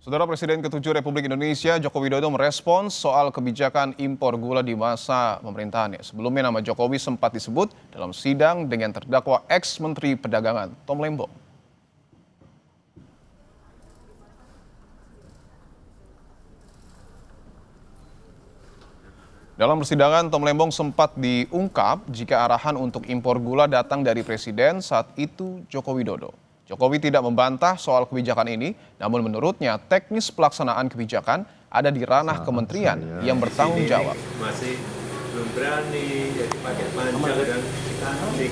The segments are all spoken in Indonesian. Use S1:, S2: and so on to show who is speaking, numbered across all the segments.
S1: Saudara Presiden ke-7 Republik Indonesia Joko Widodo merespons soal kebijakan impor gula di masa pemerintahannya. Sebelumnya nama Jokowi sempat disebut dalam sidang dengan terdakwa ex-Menteri Perdagangan Tom Lembong. Dalam persidangan, Tom Lembong sempat diungkap jika arahan untuk impor gula datang dari Presiden saat itu Joko Widodo. Jokowi tidak membantah soal kebijakan ini, namun menurutnya teknis pelaksanaan kebijakan ada di ranah kementerian yang bertanggung jawab.
S2: Masih belum berani, jadi pakai panjang dan cantik.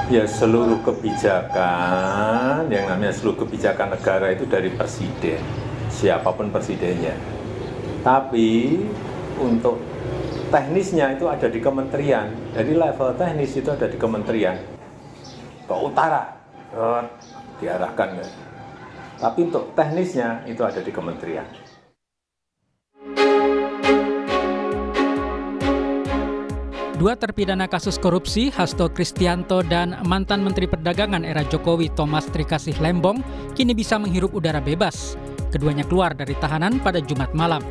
S2: Ya, seluruh kebijakan, yang namanya seluruh kebijakan negara itu dari presiden, siapapun presidennya. Tapi untuk teknisnya itu ada di kementerian, jadi level teknis itu ada di kementerian. Ke utara, diarahkan. Tapi untuk teknisnya itu ada di kementerian.
S3: Dua terpidana kasus korupsi, Hasto Kristianto dan mantan Menteri Perdagangan era Jokowi Thomas Trikasih Lembong, kini bisa menghirup udara bebas. Keduanya keluar dari tahanan pada Jumat malam.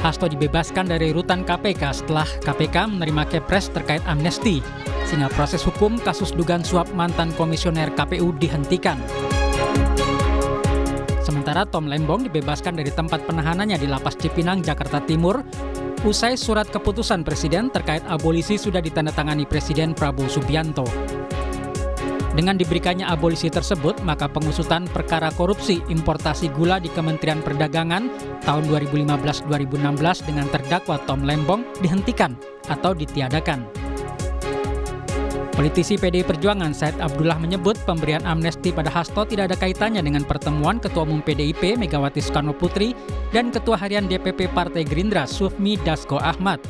S3: Hasto dibebaskan dari rutan KPK setelah KPK menerima kepres terkait amnesti, sehingga proses hukum kasus dugaan suap mantan komisioner KPU dihentikan. Sementara Tom Lembong dibebaskan dari tempat penahanannya di Lapas Cipinang, Jakarta Timur, usai surat keputusan Presiden terkait abolisi sudah ditandatangani Presiden Prabowo Subianto. Dengan diberikannya abolisi tersebut, maka pengusutan perkara korupsi importasi gula di Kementerian Perdagangan tahun 2015-2016 dengan terdakwa Tom Lembong dihentikan atau ditiadakan. Politisi PDI Perjuangan Said Abdullah menyebut pemberian amnesti pada Hasto tidak ada kaitannya dengan pertemuan Ketua Umum PDIP Megawati Soekarno Putri dan Ketua Harian DPP Partai Gerindra Sufmi Dasko Ahmad.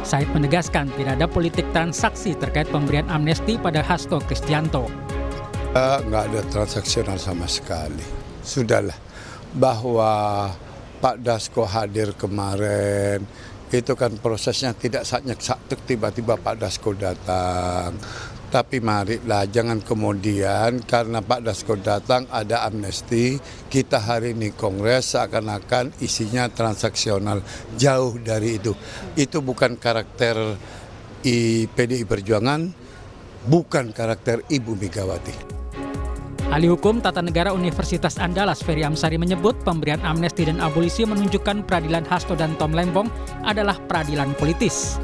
S3: Said menegaskan tidak ada politik transaksi terkait pemberian amnesti pada Hasto Kristianto.
S4: Nggak ada transaksional sama sekali. Sudahlah, bahwa Pak Dasko hadir kemarin, itu kan prosesnya tidak sakit tiba-tiba Pak Dasko datang. Tapi marilah jangan kemudian karena Pak Dasko datang ada amnesti, kita hari ini kongres seakan-akan isinya transaksional. Jauh dari itu. Itu bukan karakter PDI Perjuangan, bukan karakter Ibu Megawati.
S3: Ahli Hukum Tata Negara Universitas Andalas Ferry Amsari menyebut pemberian amnesti dan abolisi menunjukkan peradilan Hasto dan Tom Lembong adalah peradilan politis.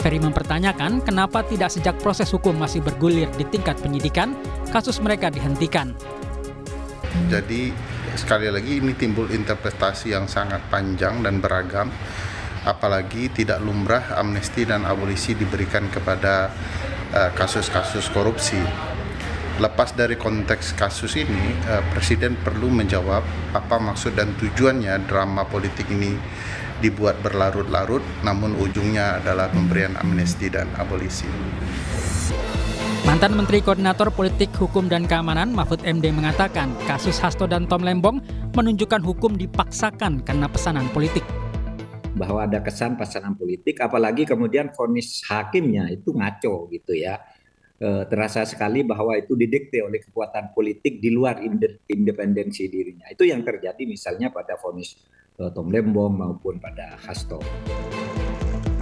S3: Ferry mempertanyakan kenapa tidak sejak proses hukum masih bergulir di tingkat penyidikan, kasus mereka dihentikan.
S5: Jadi sekali lagi ini timbul interpretasi yang sangat panjang dan beragam, apalagi tidak lumrah amnesti dan abolisi diberikan kepada kasus-kasus korupsi. Lepas dari konteks kasus ini, Presiden perlu menjawab apa maksud dan tujuannya drama politik ini dibuat berlarut-larut, namun ujungnya adalah pemberian amnesti dan abolisi.
S3: Mantan Menteri Koordinator Politik, Hukum, dan Keamanan Mahfud MD mengatakan kasus Hasto dan Tom Lembong menunjukkan hukum dipaksakan karena pesanan politik.
S6: Bahwa ada kesan pesanan politik, apalagi kemudian vonis hakimnya itu ngaco gitu ya. Terasa sekali bahwa itu didikte oleh kekuatan politik di luar independensi dirinya. Itu yang terjadi misalnya pada vonis Tom Lembong maupun pada Hasto.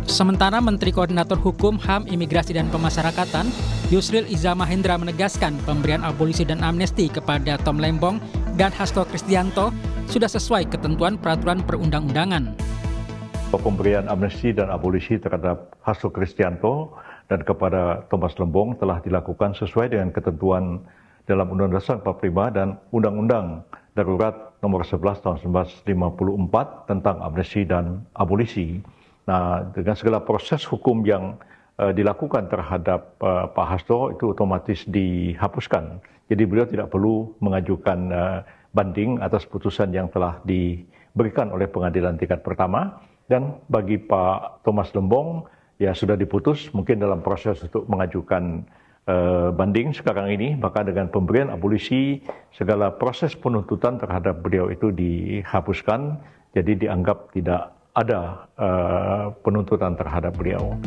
S3: Sementara Menteri Koordinator Hukum, HAM, Imigrasi, dan Pemasyarakatan, Yusril Iza Mahendra menegaskan pemberian abolisi dan amnesti kepada Tom Lembong dan Hasto Kristianto sudah sesuai ketentuan peraturan perundang-undangan.
S7: Pemberian amnesti dan abolisi terhadap Hasto Kristianto dan kepada Thomas Lembong telah dilakukan sesuai dengan ketentuan dalam Undang-Undang Dasar 45 dan Undang-Undang Darurat Nomor 11 Tahun 1954 tentang amnesti dan abolisi. Nah, dengan segala proses hukum yang dilakukan terhadap Pak Hasto itu otomatis dihapuskan. Jadi beliau tidak perlu mengajukan banding atas putusan yang telah diberikan oleh pengadilan tingkat pertama. Dan bagi Pak Thomas Lembong, ya sudah diputus mungkin dalam proses untuk mengajukan banding sekarang ini, maka dengan pemberian abolisi segala proses penuntutan terhadap beliau itu dihapuskan, jadi dianggap tidak ada penuntutan terhadap beliau.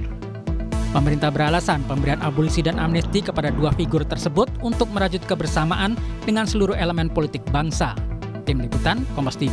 S3: Pemerintah beralasan pemberian abolisi dan amnesti kepada dua figur tersebut untuk merajut kebersamaan dengan seluruh elemen politik bangsa. Tim Liputan, Kompas TV.